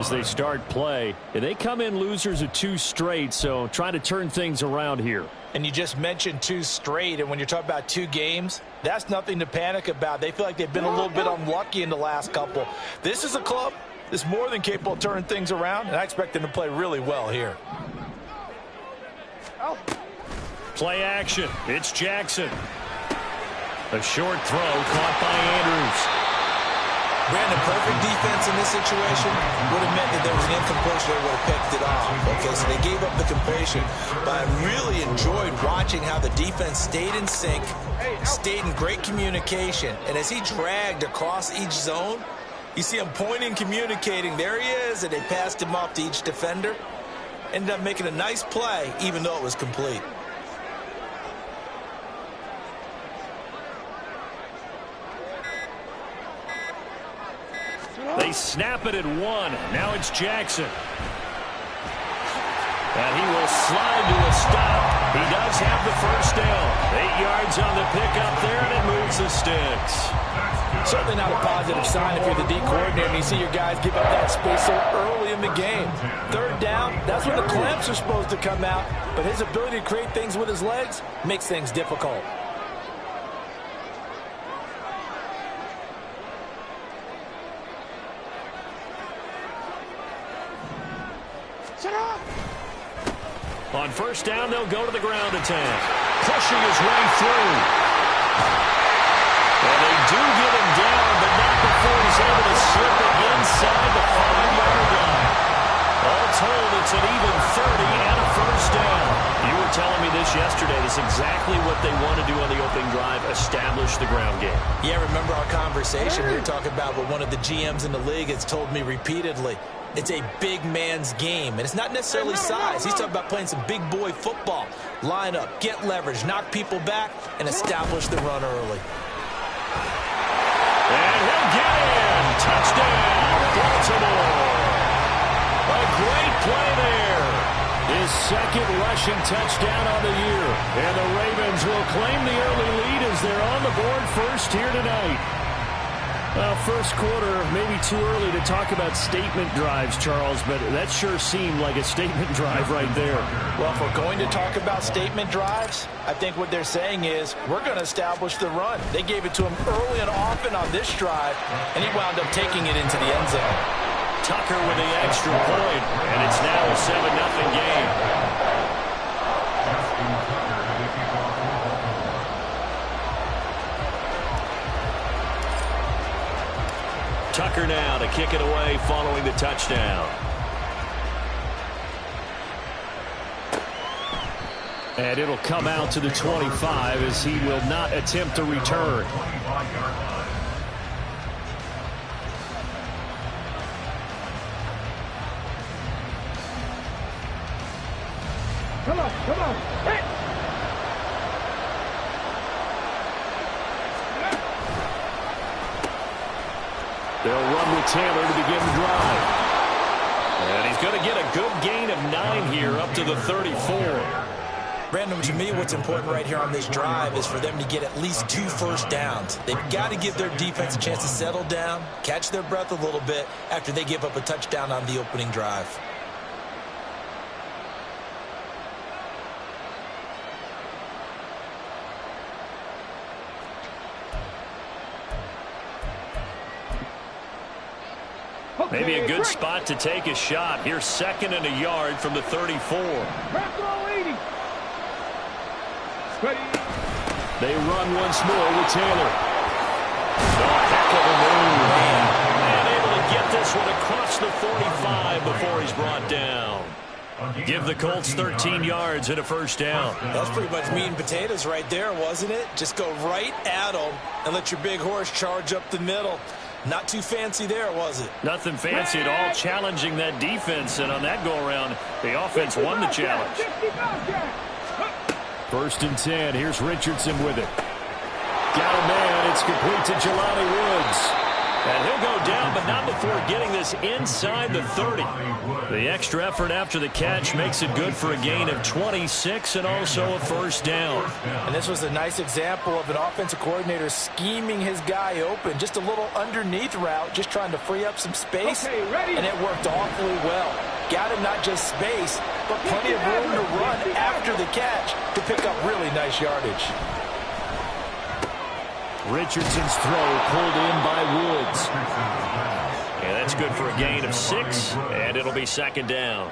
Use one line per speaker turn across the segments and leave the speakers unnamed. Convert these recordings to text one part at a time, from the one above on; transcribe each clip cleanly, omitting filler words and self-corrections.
As they start play, and they come in losers of 2 straight, so trying to turn things around here.
And you just mentioned 2 straight, and when you're talking about 2 games, that's nothing to panic about. They feel like they've been a little bit unlucky in the last couple. This is a club that's more than capable of turning things around, and I expect them to play really well here.
Play action. It's Jackson. A short throw caught by Andrews.
Brandon, perfect defense in this situation would have meant that there was an incompletion. They would have picked it off. Okay, so they gave up the completion. But I really enjoyed watching how the defense stayed in sync, stayed in great communication. And as he dragged across each zone, you see him pointing, communicating. There he is, and they passed him off to each defender. Ended up making a nice play, even though it was complete.
They snap it at 1. Now it's Jackson. And he will slide to a stop. He does have the first down. 8 yards on the pickup there, and it moves the sticks.
Certainly not a positive sign if you're the D coordinator and you see your guys give up that space so early in the game. 3rd down, that's when the clamps are supposed to come out. But his ability to create things with his legs makes things difficult.
On 1st down, they'll go to the ground attack. Pushing his way through. And they do get him down, but not before he's able to slip it inside the 5-yard line. All told, it's an even 30 and a 1st down. You were telling me this yesterday. This is exactly what they want to do on the opening drive, establish the ground game.
Yeah, remember our conversation we were talking about what one of the GMs in the league has told me repeatedly. It's a big man's game, and it's not necessarily size. He's talking about playing some big boy football. Line up, get leverage, knock people back, and establish the run early.
And he'll get in. Touchdown, Baltimore. A great play there. His 2nd rushing touchdown on the year. And the Ravens will claim the early lead as they're on the board first here tonight. Well, 1st quarter, maybe too early to talk about statement drives, Charles, but that sure seemed like a statement drive right there.
Well, if we're going to talk about statement drives, I think what they're saying is we're going to establish the run. They gave it to him early and often on this drive, and he wound up taking it into the end zone.
Tucker with the extra point, and it's now a 7-0 game. Tucker now to kick it away following the touchdown. And it'll come out to the 25 as he will not attempt to return.
Come on. Hey!
They'll run with Taylor to begin the drive. And he's going to get a good gain of 9 here up to the 34.
Brandon, to me, what's important right here on this drive is for them to get at least 2 first downs. They've got to give their defense a chance to settle down, catch their breath a little bit after they give up a touchdown on the opening drive.
Maybe a good spot to take a shot. Here's 2nd and a yard from the 34. They run once more with Taylor. Oh, heck of a move. And able to get this one across the 45 before he's brought down. Give the Colts 13 yards and a 1st down.
That's pretty much meat and potatoes right there, wasn't it? Just go right at them and let your big horse charge up the middle. Not too fancy there, was it?
Nothing fancy at all, challenging that defense. And on that go-around, the offense won the challenge. 1st and 10. Here's Richardson with it. Got a man. It's complete to Jelani Woods. And he'll go down, but not before getting this inside the 30. The extra effort after the catch makes it good for a gain of 26 and also a first down.
And this was a nice example of an offensive coordinator scheming his guy open. Just a little underneath route, just trying to free up some space. And it worked awfully well. Got him not just space, but plenty of room to run after the catch to pick up really nice yardage.
Richardson's throw pulled in by Woods. And that's good for a gain of 6, and it'll be second down.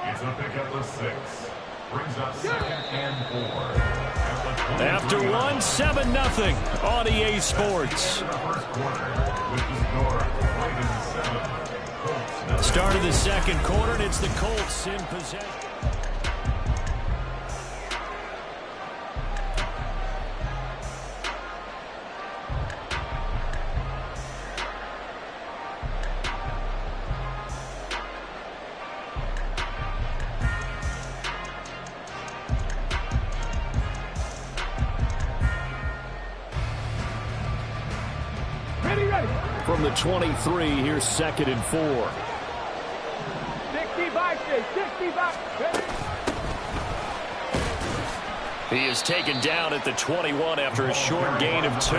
After 1, 7-0 on EA Sports. Start of the second quarter, and it's the Colts in possession. From the 23, here's 2nd and 4.
65, 65.
He is taken down at the 21 after a short gain of 2.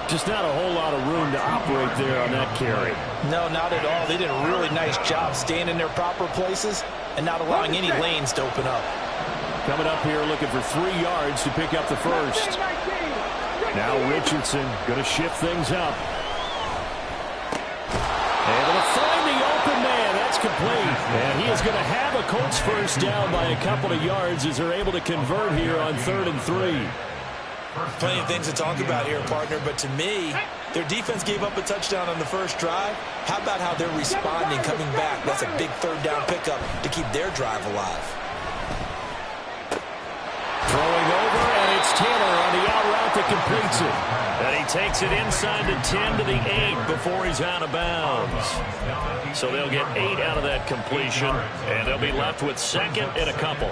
Just not a whole lot of room to operate there on that carry.
No, not at all. They did a really nice job staying in their proper places and not allowing any lanes to open up.
Coming up here looking for 3 yards to pick up the first. Now Richardson going to shift things up. Able to find the open man. That's complete. And he is going to have a Colts first down by a couple of yards as they're able to convert here on 3rd and 3.
Plenty of things to talk about here, partner, but to me, their defense gave up a touchdown on the first drive. How about how they're responding, coming back? That's a big 3rd down pickup to keep their drive alive.
Throwing over, and it's Taylor on the out route that completes it. And he takes it inside the 10 to the 8 before he's out of bounds. So they'll get 8 out of that completion, and they'll be left with 2nd and a couple.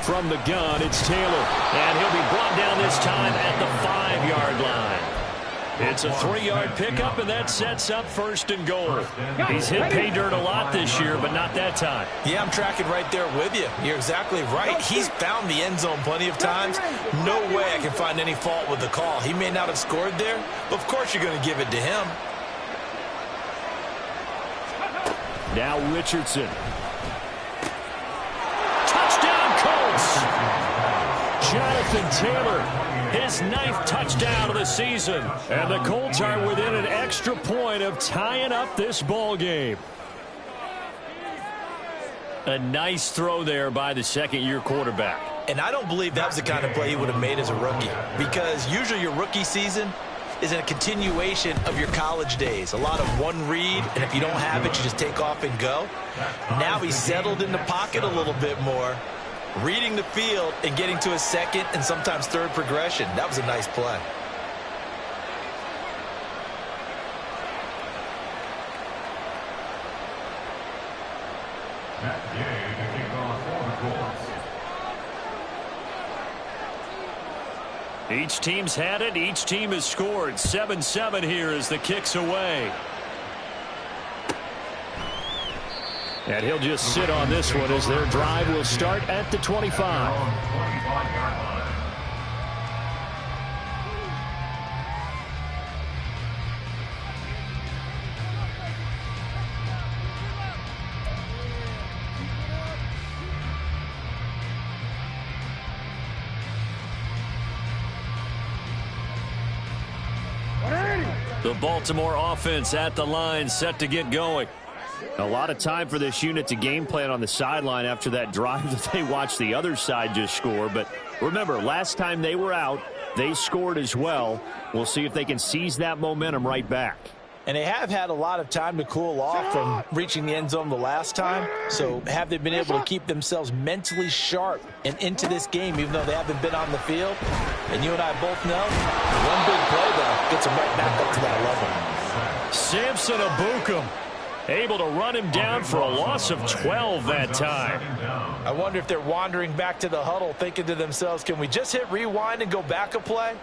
From the gun, it's Taylor. And he'll be brought down this time at the 5-yard line. It's a 3-yard pickup, and that sets up 1st and goal. He's hit pay dirt a lot this year, but not that time.
Yeah, I'm tracking right there with you. You're exactly right. He's found the end zone plenty of times. No way I can find any fault with the call. He may not have scored there, but of course you're going to give it to him.
Now Richardson. Jonathan Taylor, his 9th touchdown of the season. And the Colts are within an extra point of tying up this ball game. A nice throw there by the 2nd-year quarterback.
And I don't believe that was the kind of play he would have made as a rookie, because usually your rookie season is a continuation of your college days. A lot of one read, and if you don't have it, you just take off and go. Now he's settled in the pocket a little bit more, reading the field and getting to a 2nd and sometimes 3rd progression. That was a nice play.
Each team's had it. Each team has scored. 7-7 here as the kick's away. And he'll just sit on this one as their drive will start at the 25. The Baltimore offense at the line, set to get going. A lot of time for this unit to game plan on the sideline after that drive that they watched the other side just score. But remember, last time they were out, they scored as well. We'll see if they can seize that momentum right back.
And they have had a lot of time to cool off from reaching the end zone the last time. So have they been able to keep themselves mentally sharp and into this game, even though they haven't been on the field? And you and I both know one big play, though, gets them right back up to that level.
Samson Abukum able to run him down for a loss of 12 that time.
I wonder if they're wandering back to the huddle thinking to themselves, can we just hit rewind and go back a play?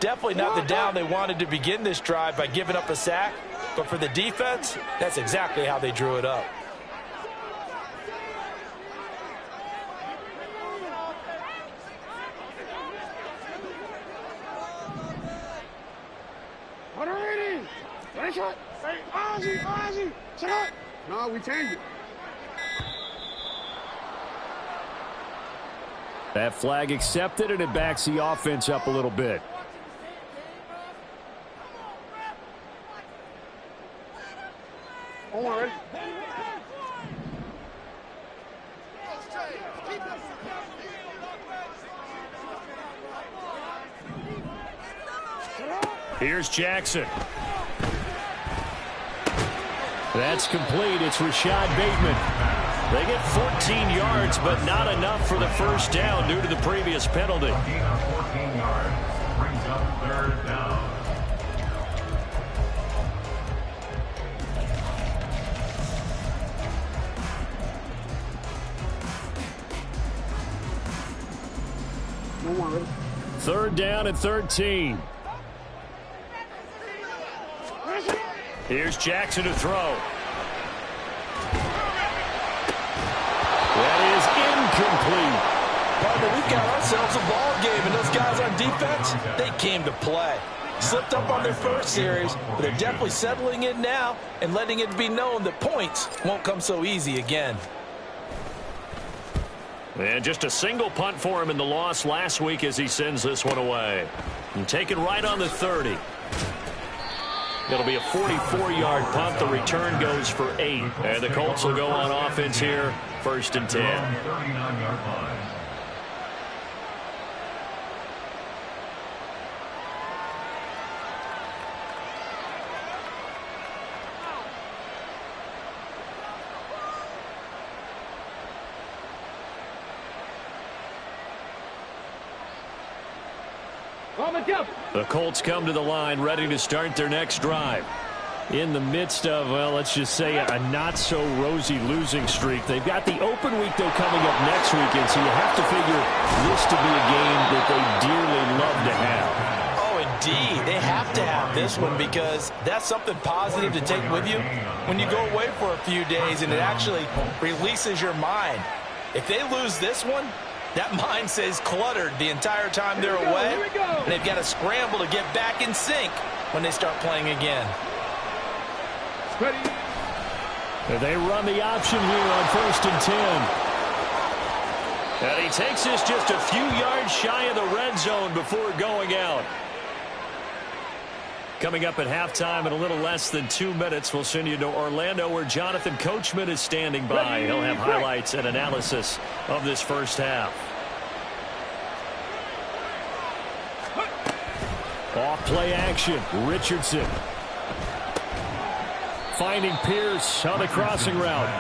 Definitely not the down they wanted to begin this drive by giving up a sack. But for the defense, that's exactly how they drew it up.
No, we change it.
That flag accepted, and it backs the offense up a little bit.
All right.
Here's Jackson. That's complete. It's Rashad Bateman. They get 14 yards, but not enough for the first down due to the previous penalty.
14 yards brings up third down.
Third down and 13. Here's Jackson to throw. That is incomplete.
Partner, we've got ourselves a ball game, and those guys on defense, they came to play. Slipped up on their first series, but they're definitely settling in now and letting it be known that points won't come so easy again.
And just a single punt for him in the loss last week as he sends this one away. And taken right on the 30. It'll be a 44-yard punt. The return goes for 8. And the Colts will go on offense here, 1st and 10.
39-yard line.
The Colts come to the line ready to start their next drive. In the midst of, well, let's just say a not-so-rosy losing streak. They've got the open week, though, coming up next weekend, so you have to figure this to be a game that they dearly love to have.
Oh, indeed. They have to have this one because that's something positive to take with you when you go away for a few days, and it actually releases your mind. If they lose this one, that mind stays cluttered the entire time they're away, and they've got to scramble to get back in sync when they start playing again.
They run the option here on 1st and 10. And he takes this just a few yards shy of the red zone before going out. Coming up at halftime in a little less than 2 minutes, we'll send you to Orlando where Jonathan Coachman is standing by. He'll have highlights and analysis of this first half. Off play action. Richardson. Finding Pierce on the crossing route.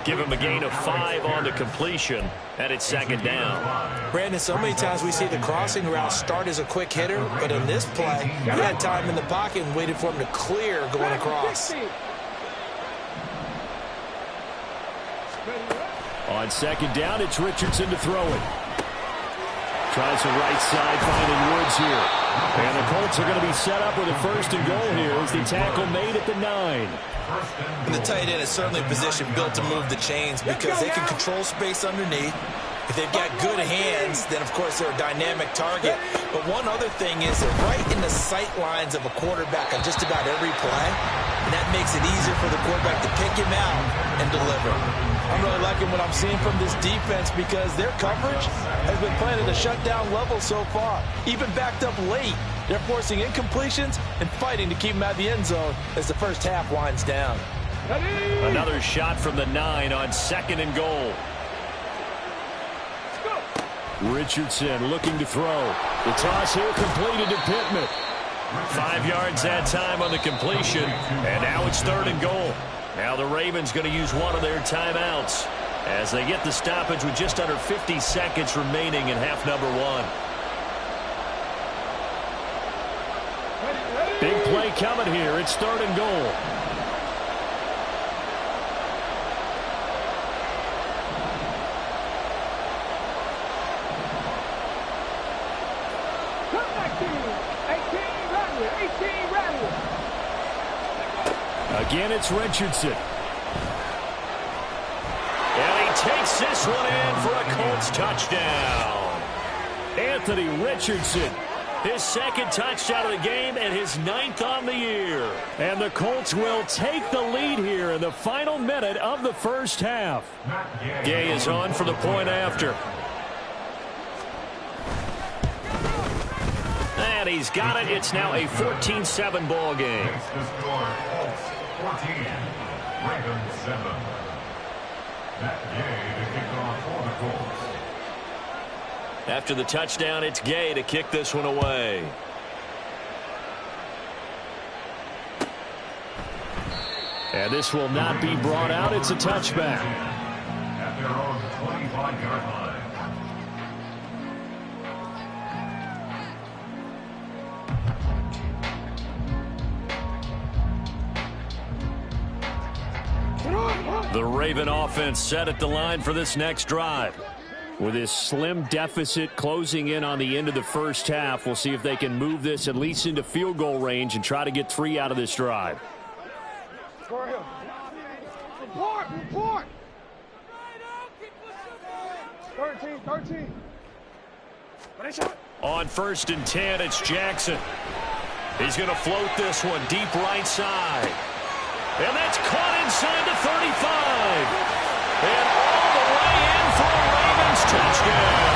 Give him a gain of 5 on the completion, and it's 2nd down.
Brandon, so many times we see the crossing route start as a quick hitter, but in this play, he had time in the pocket and waited for him to clear going across.
On 2nd down, it's Richardson to throw it. Tries the right side, finding Woods here. And the Colts are going to be set up with a 1st and goal here as the tackle made at the 9.
And the tight end is certainly a position built to move the chains because they can control space underneath. If they've got good hands, then, of course, they're a dynamic target. But one other thing is they're right in the sight lines of a quarterback on just about every play. And that makes it easier for the quarterback to pick him out and deliver. I'm really liking what I'm seeing from this defense because their coverage has been playing at a shutdown level so far. Even backed up late, they're forcing incompletions and fighting to keep them out of the end zone as the first half winds down.
Another shot from the 9 on 2nd and goal. Richardson looking to throw. The toss here completed to Pittman. 5 yards that time on the completion, and now it's 3rd and goal. Now the Ravens going to use one of their timeouts as they get the stoppage with just under 50 seconds remaining in half number 1. coming here. It's 3rd and goal. Again, it's Richardson. And he takes this one in for a Colts touchdown. Anthony Richardson, his 2nd touchdown of the game and his 9th on the year. And the Colts will take the lead here in the final minute of the first half. Gay is on for the point after. And he's got it. It's now a 14-7 ball game.
14, Ravens 7. Matt Gay to kick off for the Colts.
After the touchdown, it's Gay to kick this one away. And this will not be brought out. It's a touchback.
At their own 25-yard line.
The Raven offense set at the line for this next drive. With this slim deficit closing in on the end of the first half, we'll see if they can move this at least into field goal range and try to get 3 out of this drive.
Report! 13.
On 1st and 10, it's Jackson. He's going to float this one deep right side. And that's caught inside the 35. And all the way in for a Ravens touchdown.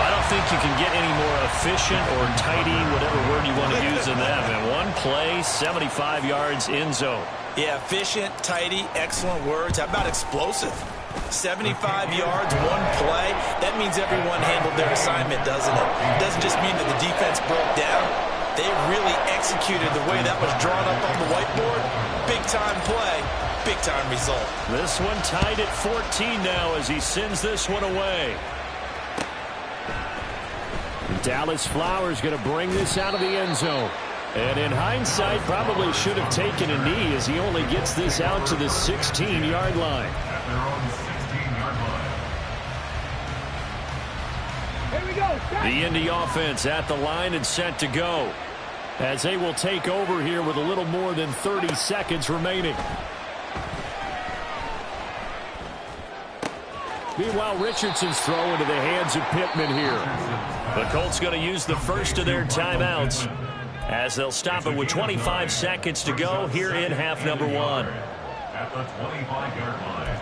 I don't think you can get any more efficient or tidy, whatever word you want to use in that. And one play, 75 yards in zone.
Yeah, efficient, tidy, excellent words. How about explosive? 75 yards, one play. That means everyone handled their assignment, doesn't it? It doesn't just mean that the defense broke down. They really executed the way that was drawn up on the whiteboard. Big-time play, big-time result.
This one tied at 14 now as he sends this one away. Dallas Flowers going to bring this out of the end zone. And in hindsight, probably should have taken a knee as he only gets this out to the 16-yard line.
At their own 16-yard line.
Here we go.
The Indy offense at the line and set to go, as they will take over here with a little more than 30 seconds remaining. Meanwhile, Richardson's throw into the hands of Pittman here. The Colts going to use the first of their timeouts as they'll stop it with 25 seconds to go here in half number 1.
At the 25-yard line.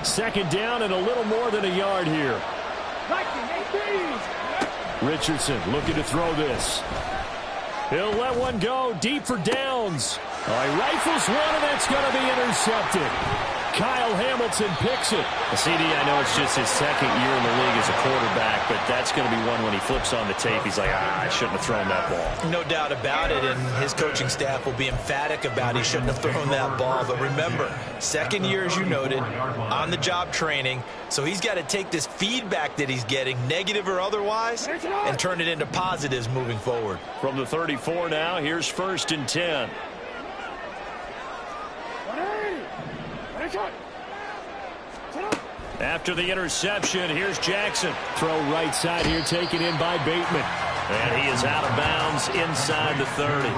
Second down and a little more than a yard here. Richardson looking to throw this. He'll let one go deep for downs. He rifles one, and that's going to be intercepted. Kyle Hamilton picks it. CD, I know it's just his 2nd year in the league as a quarterback, but that's going to be one when he flips on the tape. He's like, I shouldn't have thrown that ball.
No doubt about it, and his coaching staff will be emphatic about he shouldn't have thrown that ball. But remember, 2nd year, as you noted, on-the-job training, so he's got to take this feedback that he's getting, negative or otherwise, and turn it into positives moving forward.
From the 34 now, here's 1st and 10. After the interception, here's Jackson. Throw right side here, taken in by Bateman. And he is out of bounds inside the 30.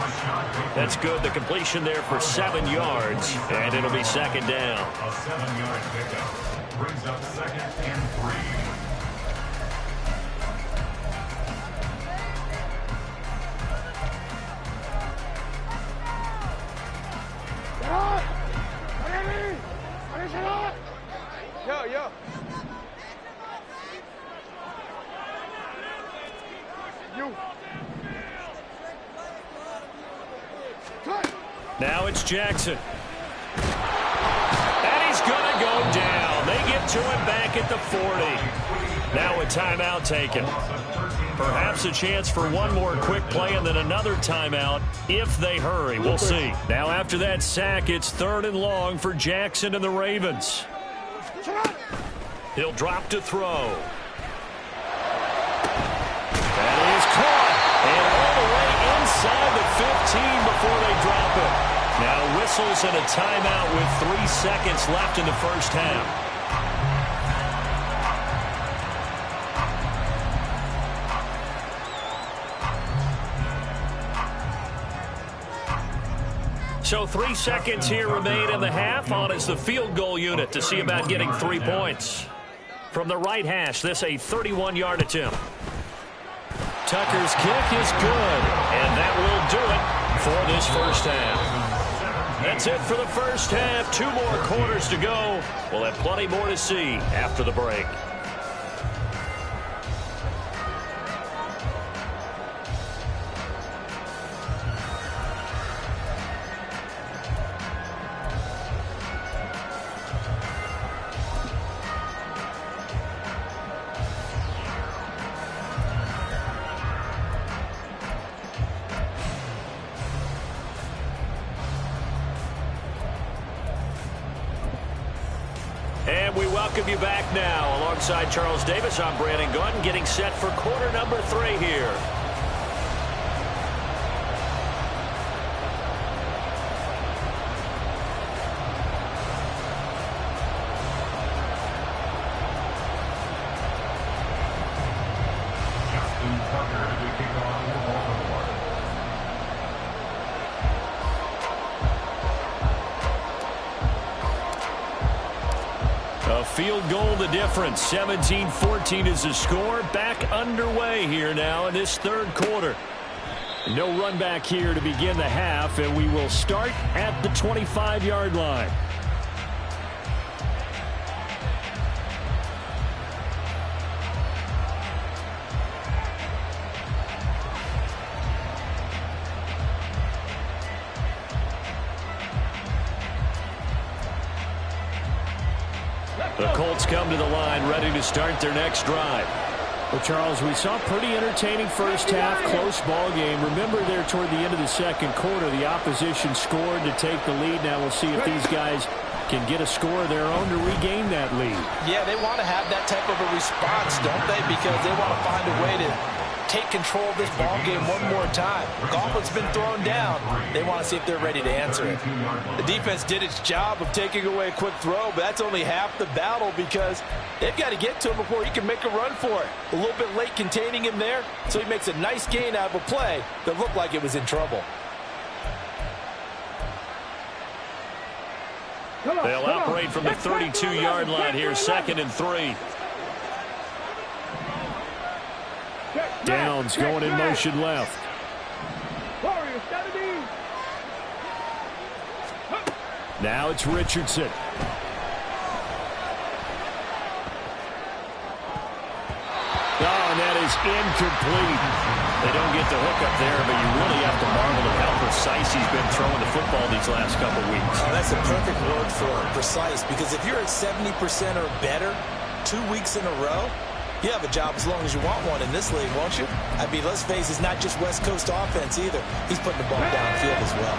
That's good. The completion there for 7 yards, and it'll be 2nd down.
A 7-yard pickup brings up 2nd and 3.
Yo.
Now it's Jackson. And he's going to go down. They get it to him back at the 40. Now a timeout taken. Perhaps a chance for one more quick play and then another timeout if they hurry. We'll see. Now after that sack, it's 3rd and long for Jackson and the Ravens. He'll drop to throw. That is caught. And all the way inside the 15 before they drop it. Now whistles and a timeout with 3 seconds left in the first half. So 3 seconds here remain in the half. On is the field goal unit to see about getting 3 points. From the right hash, this a 31-yard attempt. Tucker's kick is good, and that will do it for this first half. That's it for the first half. 2 more quarters to go. We'll have plenty more to see after the break. And we welcome you back now. Alongside Charles Davis, I'm Brandon Gordon, getting set for quarter number 3 here. A field goal the difference. 17-14 is the score. Back underway here now in this 3rd quarter. No run back here to begin the half, and we will start at the 25-yard line. The Colts come to the line, ready to start their next drive. Well, Charles, we saw a pretty entertaining first half, close ball game. Remember there toward the end of the 2nd quarter, the opposition scored to take the lead. Now we'll see if these guys can get a score of their own to regain that lead.
Yeah, they want to have that type of a response, don't they? Because they want to find a way to take control of this ball game one more time. Gauntlet's been thrown down. They want to see if they're ready to answer it. The defense did its job of taking away a quick throw, but that's only half the battle because they've got to get to him before he can make a run for it. A little bit late containing him there, so he makes a nice gain out of a play that looked like it was in trouble.
They'll operate from the 32-yard line here, 2nd and 3. Downs going in motion left. Now it's Richardson. Oh, and that is incomplete. They don't get the hook up there, but you really have to marvel at how precise he's been throwing the football these last couple weeks.
Oh, that's a perfect word for it, precise, because if you're at 70% or better 2 weeks in a row, you have a job as long as you want one in this league, won't you? I mean, let's face it, it's not just West Coast offense either. He's putting the ball downfield as well.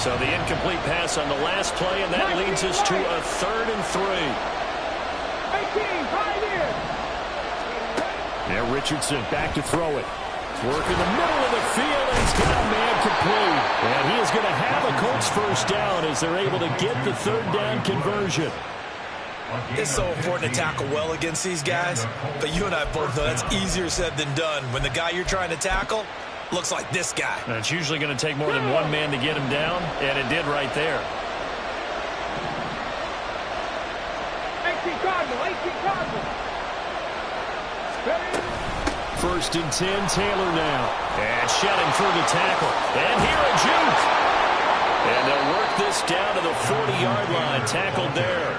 So the incomplete pass on the last play, and that leads us to a 3rd and 3. Now Richardson back to throw it. Work in the middle of the field, and he's got a man complete. And he is going to have a Colts first down as they're able to get the 3rd down conversion.
It's so important to tackle well against these guys, but you and I both know that's easier said than done when the guy you're trying to tackle looks like this guy.
And it's usually going to take more than one man to get him down, and it did right there.
18 Cardinal.
1st and 10, Taylor now. And shedding through the tackle. And here a juke. And they'll work this down to the 40-yard line. Tackled there.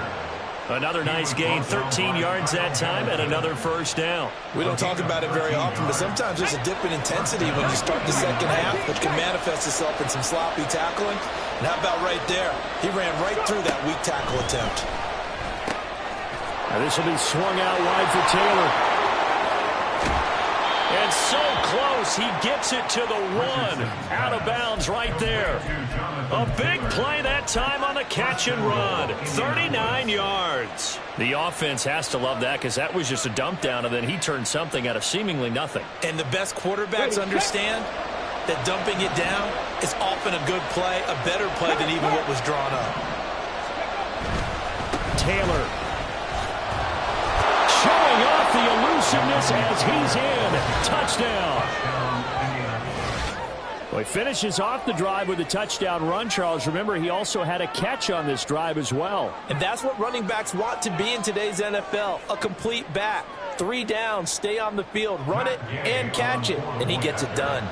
Another nice gain, 13 yards that time, and another first down.
We don't talk about it very often, but sometimes there's a dip in intensity when you start the 2nd half, which can manifest itself in some sloppy tackling. And how about right there? He ran right through that weak tackle attempt.
And this will be swung out wide for Taylor. And so close, he gets it to the 1. Out of bounds right there. A big play that time on the catch and run. 39 yards. The offense has to love that because that was just a dump down, and then he turned something out of seemingly nothing.
And the best quarterbacks understand that dumping it down is often a good play, a better play than even what was drawn up.
Taylor. Showing off the elusiveness as he's in. Touchdown. Well, he finishes off the drive with a touchdown run, Charles. Remember, he also had a catch on this drive as well.
And that's what running backs want to be in today's NFL, a complete back. 3 down, stay on the field, run it, and catch it. And he gets it done.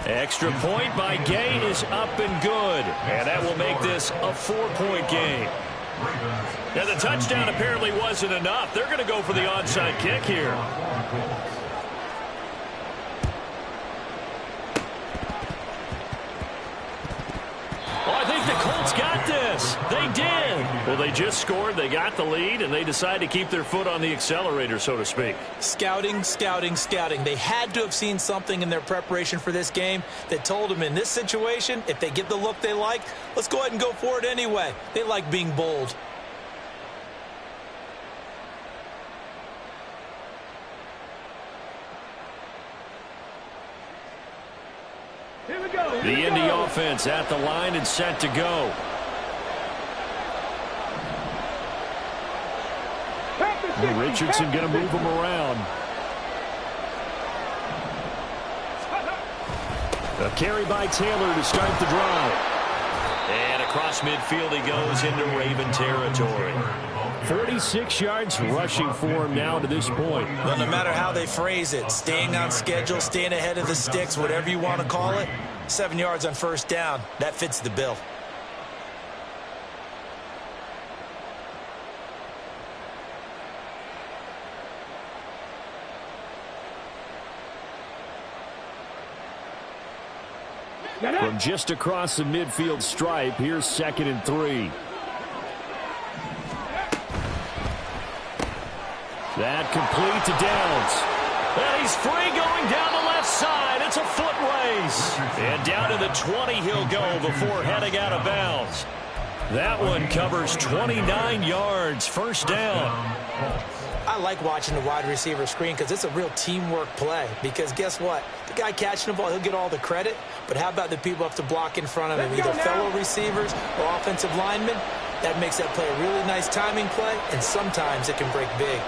Extra point by Gay is up and good. And that will make this a 4-point game. Now, the touchdown apparently wasn't enough. They're going to go for the onside kick here. Well, I think the Colts got this. They did. Well, they just scored. They got the lead, and they decide to keep their foot on the accelerator, so to speak.
Scouting, scouting, scouting. They had to have seen something in their preparation for this game that told them in this situation, if they get the look they like, let's go ahead and go for it anyway. They like being bold.
Here we go.
The Indy offense at the line and set to go. Richardson going to move him around. A carry by Taylor to start the drive. And across midfield he goes into Raven territory. 46 yards rushing for him now to this point.
Well, no matter how they phrase it, staying on schedule, staying ahead of the sticks, whatever you want to call it, 7 yards on first down, that fits the bill.
From just across the midfield stripe, here's 2nd and 3. That complete to Downs. And he's free going down the left side. It's a foot race. And down to the 20 he'll go before heading out of bounds. That one covers 29 yards. First down.
I like watching the wide receiver screen because it's a real teamwork play. Because guess what? The guy catching the ball, he'll get all the credit. But how about the people have to block in front of him, either fellow receivers or offensive linemen? That makes that play a really nice timing play, and sometimes it can break big.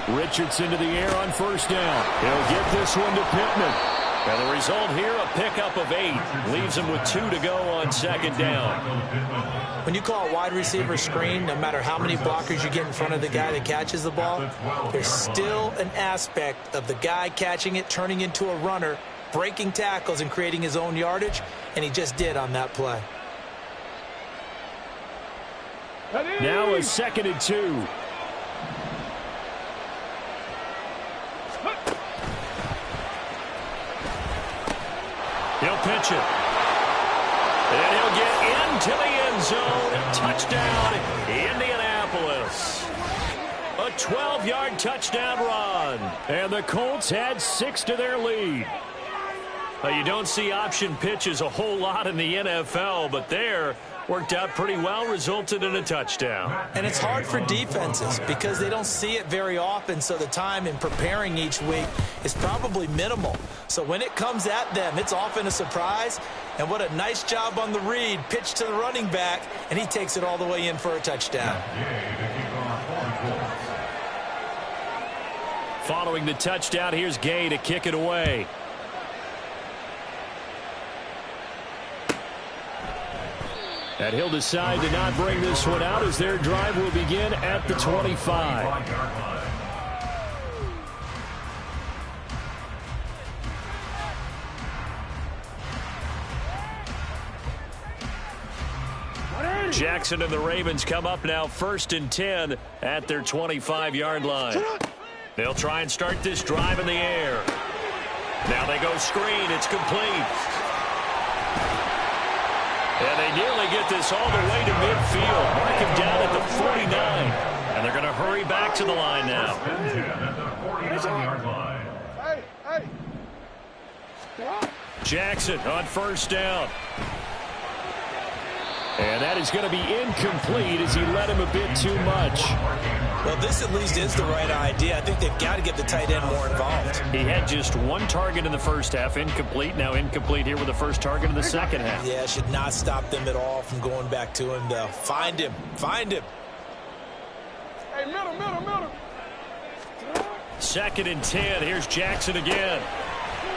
Richardson to the air on first down. He'll get this one to Pittman. And the result here, a pickup of 8. Leaves him with 2 to go on 2nd down.
When you call a wide receiver screen, no matter how many blockers you get in front of the guy that catches the ball, there's still an aspect of the guy catching it, turning into a runner, breaking tackles and creating his own yardage, and he just did on that play.
Now a 2nd and 2. He'll pitch it. And he'll get into the end zone. Touchdown, Indianapolis. A 12-yard touchdown run. And the Colts add 6 to their lead. Now, you don't see option pitches a whole lot in the NFL, but there worked out pretty well, resulted in a touchdown.
And it's hard for defenses because they don't see it very often, so the time in preparing each week is probably minimal. So when it comes at them, it's often a surprise. And what a nice job on the read, pitch to the running back, and he takes it all the way in for a touchdown.
Following the touchdown, here's Gay to kick it away. And he'll decide to not bring this one out as their drive will begin at the 25. Jackson and the Ravens come up now 1st and 10 at their 25-yard line. They'll try and start this drive in the air. Now they go screen. It's complete. And they nearly get this all the way to midfield. Mark him down at the 49. And they're going to hurry back to the line now. Jackson on first down. And that is going to be incomplete as he led him a bit too much.
Well, this at least is the right idea. I think they've got to get the tight end more involved.
He had just one target in the first half, incomplete. Now incomplete here with the first target in the second half.
Yeah, should not stop them at all from going back to him, though. Find him. Find him.
Hey, middle.
2nd and 10. Here's Jackson again.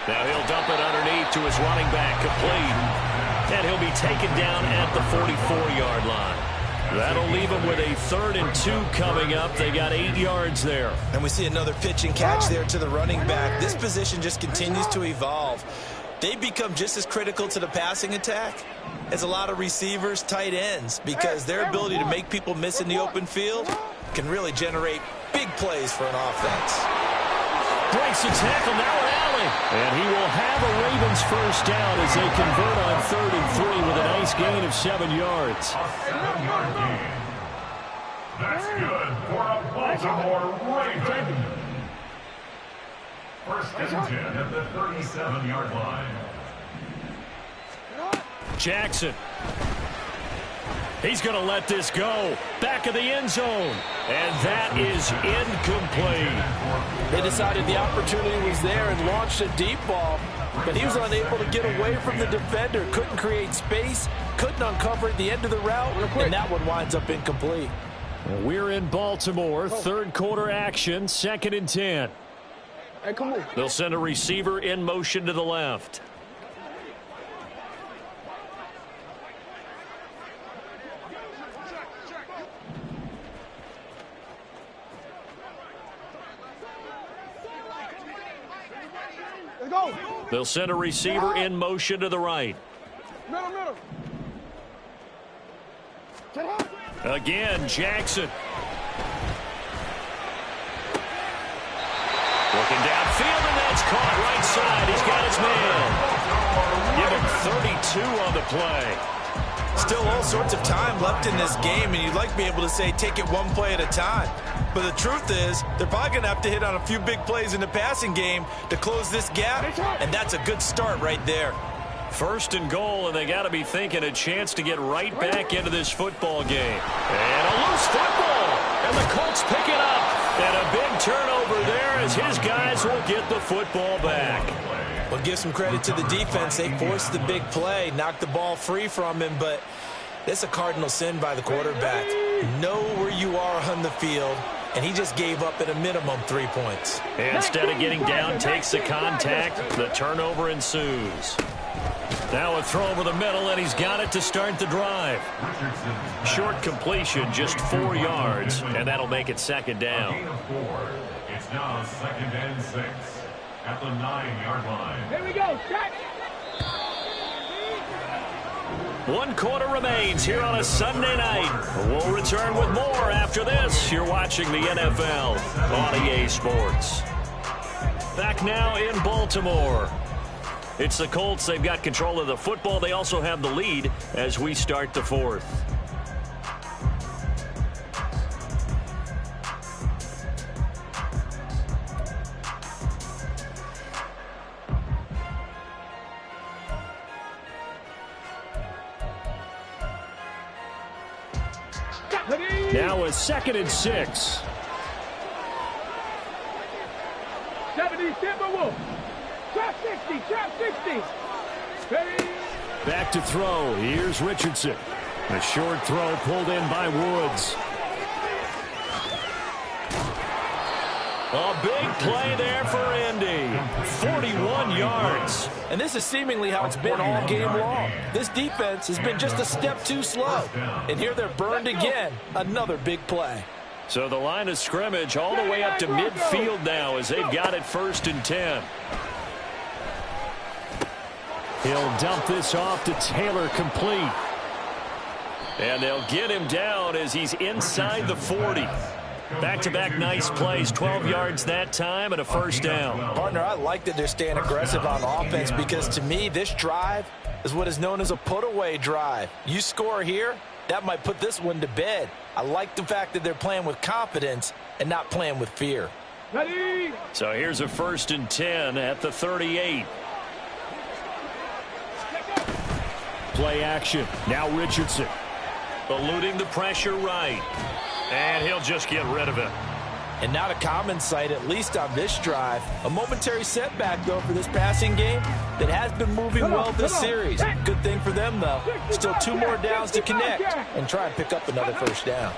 Now he'll dump it underneath to his running back, complete. And he'll be taken down at the 44-yard line. That'll leave him with a 3rd and 2 coming up. They got 8 yards there.
And we see another pitch and catch there to the running back. This position just continues to evolve. They become just as critical to the passing attack as a lot of receivers, tight ends, because their ability to make people miss in the open field can really generate big plays for an offense.
Breaks a tackle, now an alley. And he will have a Ravens first down as they convert on 3rd and 3 with a nice gain of 7 yards.
That's good for a Baltimore Raven. 1st and 10 at the 37-yard line.
Jackson. He's going to let this go. Back of the end zone. And that is incomplete.
They decided the opportunity was there and launched a deep ball, but he was unable to get away from the defender. Couldn't create space, couldn't uncover at the end of the route, and that one winds up incomplete.
We're in Baltimore. 3rd quarter action. 2nd and 10.
Hey, come on.
They'll send a receiver in motion to the left.
Go.
They'll send a receiver in motion to the right.
Middle.
Again, Jackson. Looking downfield, and that's caught right side. He's got his man. Give him 32 on the play.
Still all sorts of time left in this game, and you'd like to be able to say take it one play at a time. But the truth is, they're probably going to have to hit on a few big plays in the passing game to close this gap, and that's a good start right there.
1st and goal, and they got to be thinking a chance to get right back into this football game. And a loose football, and the Colts pick it up. And a big turnover there as his guys will get the football back.
Well, give some credit to the defense. They forced the big play, knocked the ball free from him, but it's a cardinal sin by the quarterback. Know where you are on the field, and he just gave up at a minimum 3 points.
Instead of getting down, takes the contact. The turnover ensues. Now a throw over the middle, and he's got it to start the drive. Short completion, just 4 yards, and that'll make it 2nd down.
It's now 2nd and 6 at the 9-yard line.
Here we go. Jack.
1 quarter remains here on a Sunday night. We'll return with more after this. You're watching the NFL on EA Sports. Back now in Baltimore. It's the Colts. They've got control of the football. They also have the lead as we start the 4th. Now a 2nd and 6.
70, Timberwolf. Trap 60, trap 60. Ready?
Back to throw. Here's Richardson. A short throw pulled in by Woods. A big play there for Indy. 41 yards.
And this is seemingly how it's been all game long. This defense has been just a step too slow. And here they're burned again. Another big play.
So the line of scrimmage all the way up to midfield now as they've got it 1st and 10. He'll dump this off to Taylor, complete. And they'll get him down as he's inside the 40. Back-to-back nice plays, 12 yards that time and a first down.
Partner, I like that they're staying aggressive on offense because to me, this drive is what is known as a put-away drive. You score here, that might put this one to bed. I like the fact that they're playing with confidence and not playing with fear.
Ready?
So here's a 1st and 10 at the 38. Play action. Now Richardson. Eluding the pressure right. And he'll just get rid of it.
And not a common sight, at least on this drive. A momentary setback, though, for this passing game that has been moving well this series. Good thing for them, though. Still 2 more downs to connect and try and pick up another first down.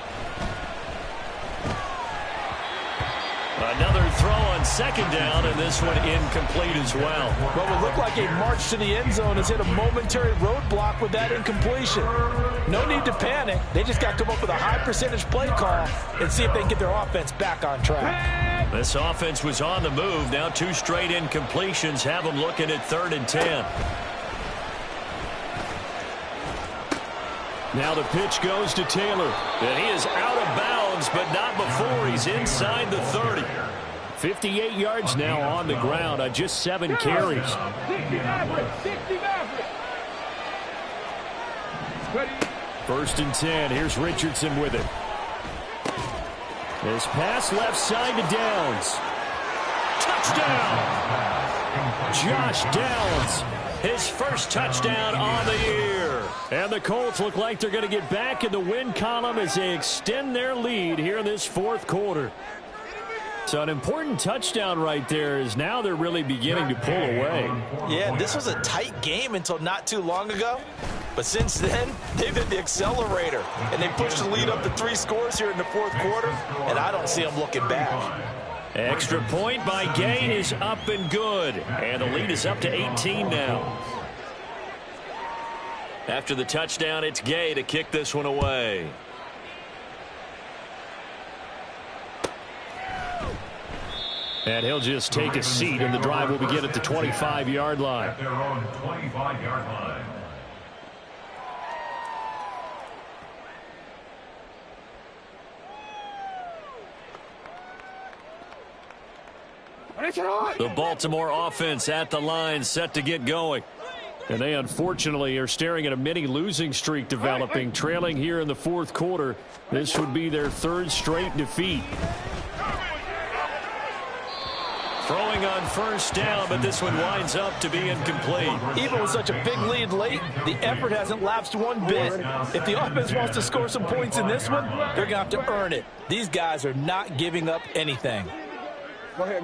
Another throw on 2nd down, and this one incomplete as well.
What would look like a march to the end zone has hit a momentary roadblock with that incompletion. No need to panic. They just got to come up with a high percentage play call and see if they can get their offense back on track.
This offense was on the move. Now 2 straight incompletions have them looking at 3rd and 10. Now the pitch goes to Taylor. And he is out of bounds, but not before he's inside the 30. 58 yards now on the ground on just 7 carries.
60 average. 60 average. Ready?
1st and 10. Here's Richardson with it. His pass left side to Downs. Touchdown! Josh Downs. His first touchdown on the year. And the Colts look like they're going to get back in the win column as they extend their lead here in this 4th quarter. So an important touchdown right there is now they're really beginning to pull away.
Yeah, this was a tight game until not too long ago. But since then, they've hit the accelerator. And they pushed the lead up to 3 scores here in the 4th quarter. And I don't see them looking back.
Extra point by Gay is up and good. And the lead is up to 18 now. After the touchdown, it's Gay to kick this one away. And he'll just take a seat, and the drive will begin at the 25-yard line.
At their own 25-yard line.
The Baltimore offense at the line, set to get going. And they unfortunately are staring at a mini losing streak developing, trailing here in the 4th quarter. This would be their 3rd straight defeat. Throwing on 1st down, but this one winds up to be incomplete.
Even with such a big lead late, the effort hasn't lapsed one bit. If the offense wants to score some points in this one, they're going to have to earn it. These guys are not giving up anything.
Go ahead.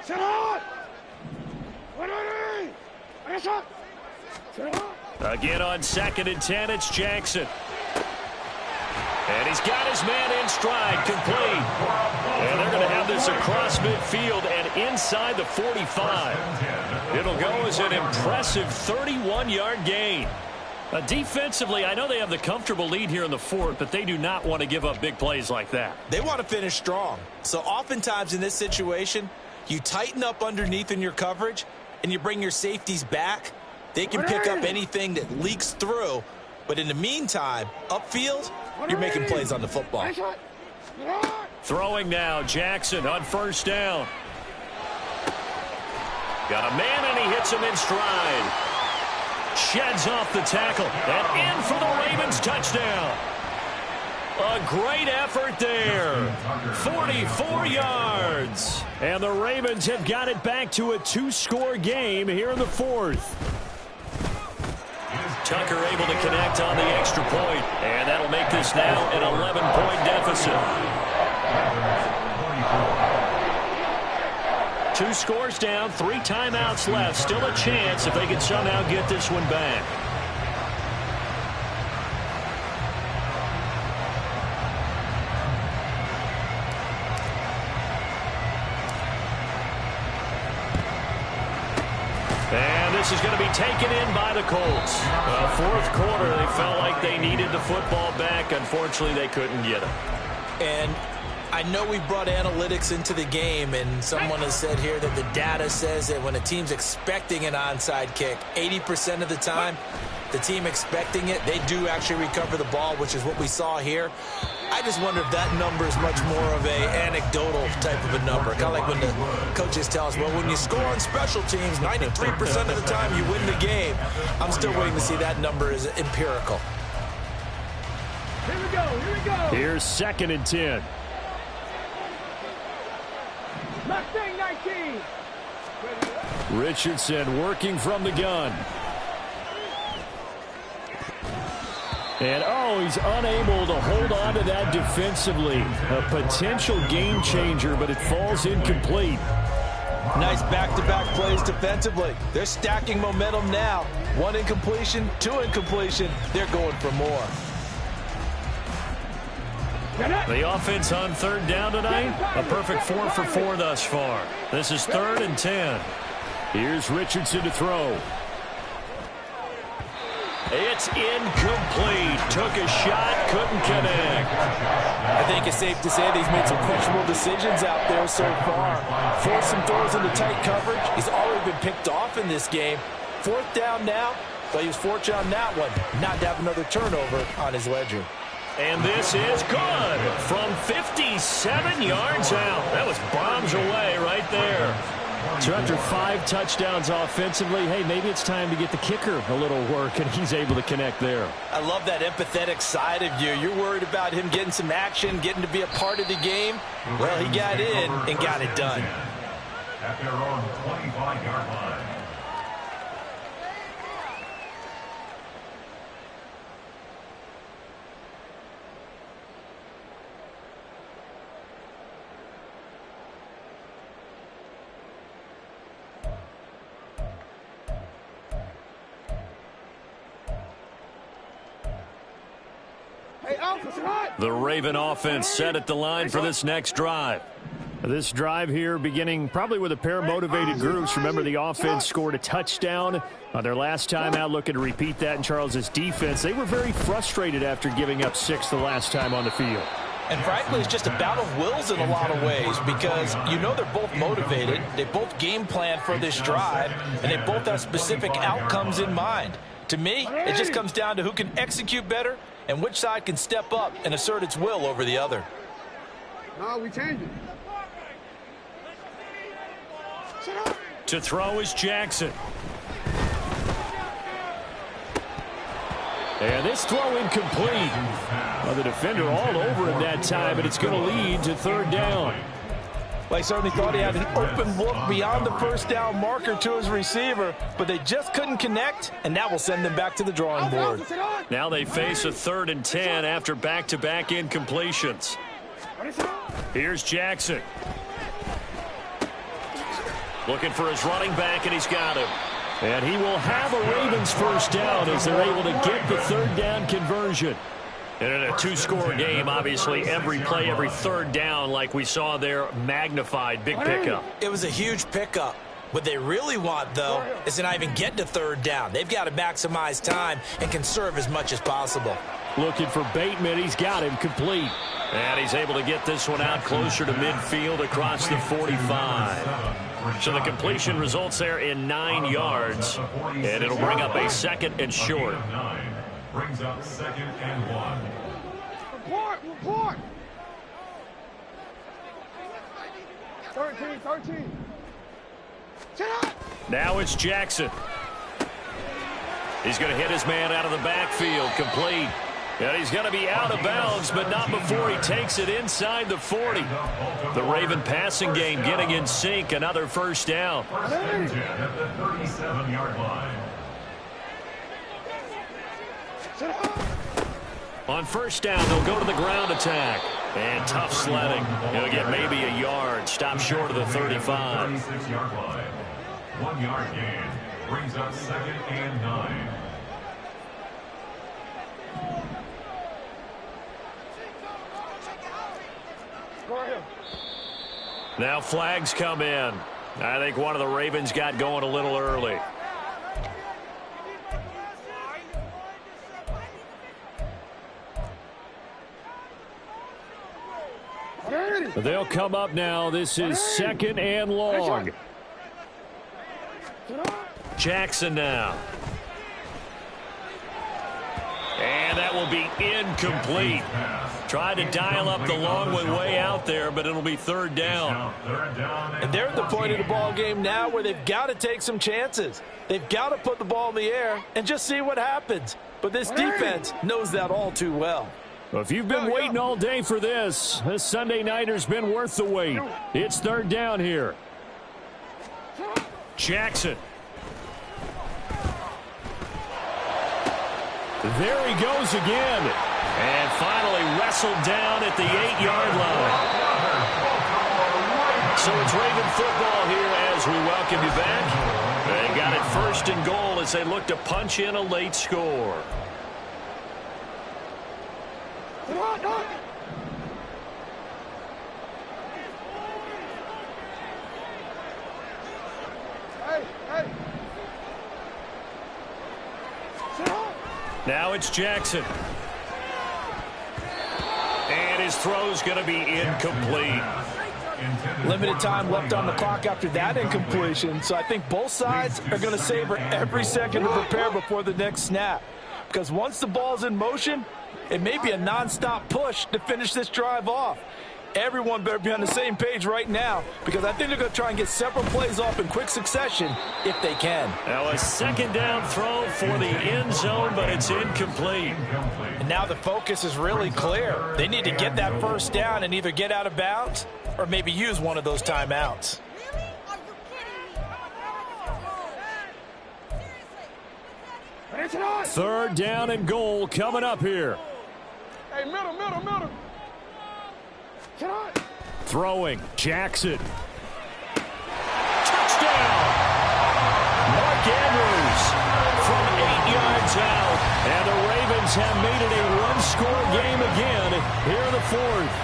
Set on! Ready! Set on!
Again on 2nd and 10, it's Jackson. And he's got his man in stride, complete. And they're going to have this across midfield and inside the 45. It'll go as an impressive 31-yard gain. Defensively, I know they have the comfortable lead here in the 4th, but they do not want to give up big plays like that.
They want to finish strong. So oftentimes in this situation, you tighten up underneath in your coverage, and you bring your safeties back. They can pick up anything that leaks through. But in the meantime, upfield, you're making plays on the football.
Throwing now, Jackson on 1st down. Got a man, and he hits him in stride. Sheds off the tackle, and in for the Ravens touchdown. A great effort there. 44 yards. And the Ravens have got it back to a 2-score game here in the 4th. Tucker able to connect on the extra point, and that'll make this now an 11-point deficit. 2 scores down, 3 timeouts left. Still a chance if they can somehow get this one back. And this is going to be taken in by the Colts. 4th quarter, they felt like they needed the football back. Unfortunately, they couldn't get it.
And I know we brought analytics into the game, and someone has said here that the data says that when a team's expecting an onside kick, 80% of the time, the team expecting it, they do actually recover the ball, which is what we saw here. I just wonder if that number is much more of a anecdotal type of a number. Kind of like when the coaches tell us, well, when you score on special teams, 93% of the time you win the game. I'm still waiting to see that number is empirical.
Here we go, here we go.
Here's 2nd and 10.
Mustang 19.
Richardson working from the gun. And, oh, he's unable to hold on to that defensively. A potential game changer, but it falls incomplete.
Nice back-to-back plays defensively. They're stacking momentum now. 1 incompletion, 2 incompletion. They're going for more.
The offense on 3rd down tonight, a perfect 4 for 4 thus far. This is 3rd and 10. Here's Richardson to throw. It's incomplete. Took a shot, couldn't connect.
I think it's safe to say that he's made some questionable decisions out there so far. Forced some throws into tight coverage. He's already been picked off in this game. 4th down now, but he was fortunate on that one, not to have another turnover on his ledger.
And this is good from 57 yards out. That was bombs away right there. So after 5 touchdowns offensively, hey, maybe it's time to get the kicker a little work, and he's able to connect there.
I love that empathetic side of you. You're worried about him getting some action, getting to be a part of the game. Well, he got in and got it done.
At their own 25-yard line.
The Raven offense set at the line for this next drive. This drive here beginning probably with a pair of motivated groups. Remember, the offense scored a touchdown on their last time out, looking to repeat that in Charles's defense. They were very frustrated after giving up 6 the last time on the field.
And frankly, it's just a battle of wills in a lot of ways because you know they're both motivated. They both game plan for this drive, and they both have specific outcomes in mind. To me, it just comes down to who can execute better and which side can step up and assert its will over the other.
No, we changed it.
To throw is Jackson. And this throw incomplete. Well, the defender all over him that time, and it's going to lead to 3rd down.
Well, he certainly thought he had an open look beyond the 1st down marker to his receiver, but they just couldn't connect, and that will send them back to the drawing board.
Now they face a 3rd and 10 after back-to-back incompletions. Here's Jackson. Looking for his running back, and he's got him. And he will have a Ravens 1st down as they're able to get the 3rd down conversion. And in a 2-score game, obviously, every play, every 3rd down, like we saw there, magnified. Big pickup.
It was a huge pickup. What they really want, though, is to not even get to 3rd down. They've got to maximize time and conserve as much as possible.
Looking for Bateman. He's got him complete. And he's able to get this one out closer to midfield across the 45. So the completion results there in 9 yards. And it'll bring up a 2nd and short.
Brings up 2nd and 1.
Report! 13.
Now it's Jackson. He's going to hit his man out of the backfield, complete. And he's going to be out of bounds, but not before he takes it inside the 40. The Raven passing game getting in sync, another 1st down.
1st and 10 at the 37-yard line.
On 1st down, they'll go to the ground attack. And tough sledding. He'll get maybe a yard. Stop short of the 35.
36-yard line. 1 yard gain. Brings up 2nd and 9.
Now flags come in. I think one of the Ravens got going a little early. They'll come up now. This is 2nd and long. Jackson now. And that will be incomplete. Tried to dial up the long way out there, but it'll be 3rd down.
And they're at the point of the ball game now where they've got to take some chances. They've got to put the ball in the air and just see what happens. But this defense knows that all too well.
Well, if you've been waiting all day for this Sunday nighter's been worth the wait. It's 3rd down here. Jackson. There he goes again. And finally wrestled down at the 8-yard line. So it's Raven football here as we welcome you back. They got it 1st and goal as they look to punch in a late score. Now it's Jackson. And his throw's going to be incomplete.
Limited time left on the clock after that incompletion, so I think both sides are going to savor every second to prepare before the next snap. Because once the ball's in motion, it may be a nonstop push to finish this drive off. Everyone better be on the same page right now, because I think they're going to try and get several plays off in quick succession if they can.
Now a 2nd down throw for the end zone, but it's incomplete.
And now the focus is really clear. They need to get that 1st down and either get out of bounds or maybe use one of those timeouts.
Seriously?
3rd down and goal coming up here.
Hey, middle.
Throwing, Jackson. Touchdown! Mark Andrews from 8 yards out. And the Ravens have made it a one-score game again here in the 4th.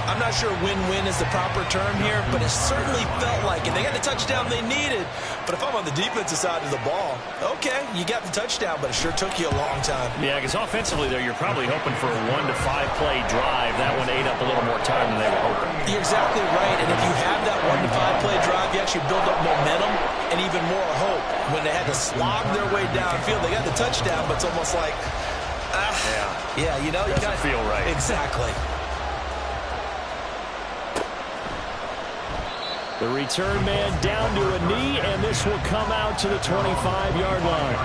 I'm not sure win-win is the proper term here, but it certainly felt like it. They got the touchdown they needed. But if I'm on the defensive side of the ball, okay, you got the touchdown, but it sure took you a long time.
Yeah, because offensively there, you're probably hoping for a 1 to 5 play drive. That one ate up a little more time than they were hoping.
You're exactly right, and if you have that 1 to 5 play drive, you actually build up momentum and even more hope. When they had to slog their way downfield, they got the touchdown, but it's almost like, yeah, you know, you
doesn't feel right.
Exactly.
The return man down to a knee, and this will come out to the 25-yard line.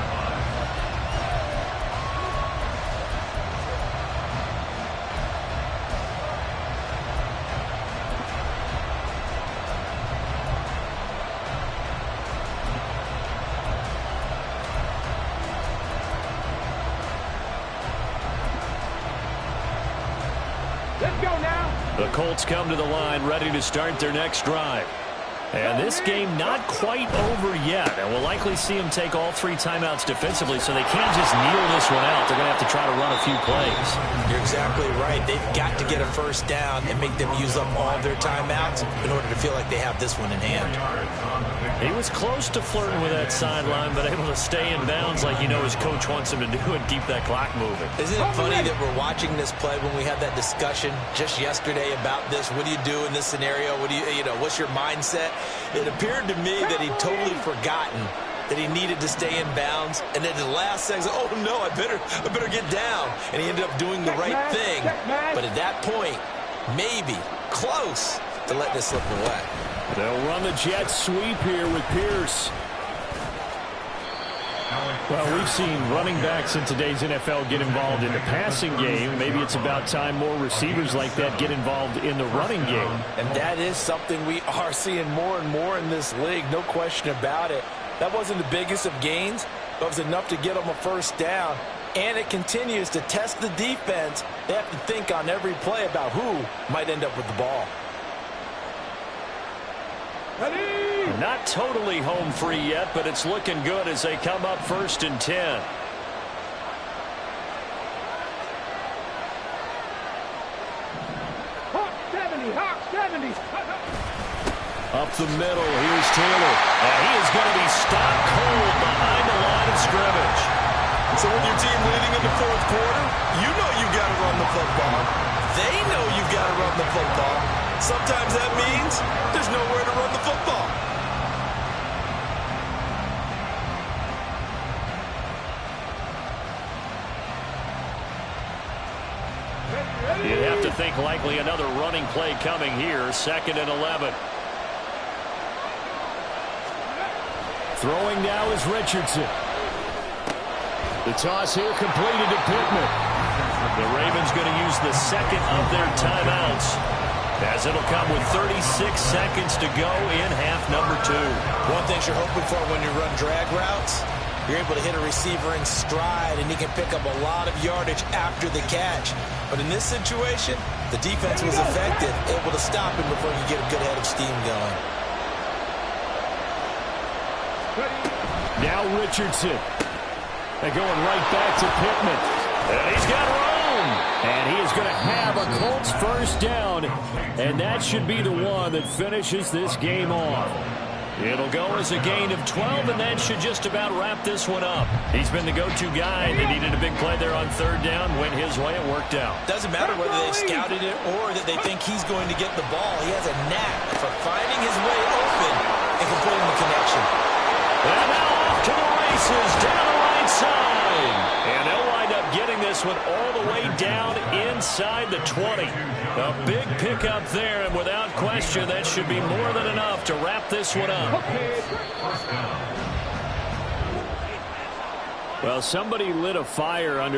Let's go now.
The Colts come to the line, ready to start their next drive. And this game not quite over yet. And we'll likely see them take all 3 timeouts defensively, so they can't just kneel this one out. They're going to have to try to run a few plays.
You're exactly right. They've got to get a 1st down and make them use up all their timeouts in order to feel like they have this one in hand.
He was close to flirting with that sideline, but able to stay in bounds like you know his coach wants him to do and keep that clock moving.
Isn't it funny that we're watching this play when we had that discussion just yesterday about this? What do you do in this scenario? What do you know, what's your mindset? It appeared to me that he'd totally forgotten that he needed to stay in bounds, and then at the last second, oh no, I better get down. And he ended up doing the right thing. But at that point, maybe close to let this slip away.
They'll run the jet sweep here with Pierce. Well, we've seen running backs in today's NFL get involved in the passing game. Maybe it's about time more receivers like that get involved in the running game.
And that is something we are seeing more and more in this league, no question about it. That wasn't the biggest of gains, but it was enough to get them a 1st down. And it continues to test the defense. They have to think on every play about who might end up with the ball.
Not totally home free yet, but it's looking good as they come up 1st and 10.
Hawk 70.
Up the middle, here's Taylor. And he is going to be stopped cold behind the line of scrimmage.
So with your team leading in
the fourth quarter, you know you've got to run the football. They know you've got to run the football. Sometimes that means there's nowhere to run the football.
You'd have to think likely another running play coming here. 2nd and 11. Throwing now is Richardson. The toss here completed to Pittman. The Ravens going to use the second of their timeouts, as it'll come with 36 seconds to go in half number 2.
One thing you're hoping for when you run drag routes, you're able to hit a receiver in stride, and he can pick up a lot of yardage after the catch. But in this situation, the defense was effective, able to stop him before you get a good head of steam going.
Now Richardson. They're going right back to Pittman. And he's got room. And he is going to have a Colts first down. And that should be the one that finishes this game off. It'll go as a gain of 12, and that should just about wrap this one up. He's been the go-to guy. They needed a big play there on 3rd down. Went his way. It worked out.
Doesn't matter whether they scouted it or that they think he's going to get the ball. He has a knack for finding his way open and completing the connection.
And now off to the races down the right side. And they'll wind up getting this one all the way down inside the 20. A big pickup there, and without question, that should be more than enough to wrap this one up. Well, somebody lit a fire under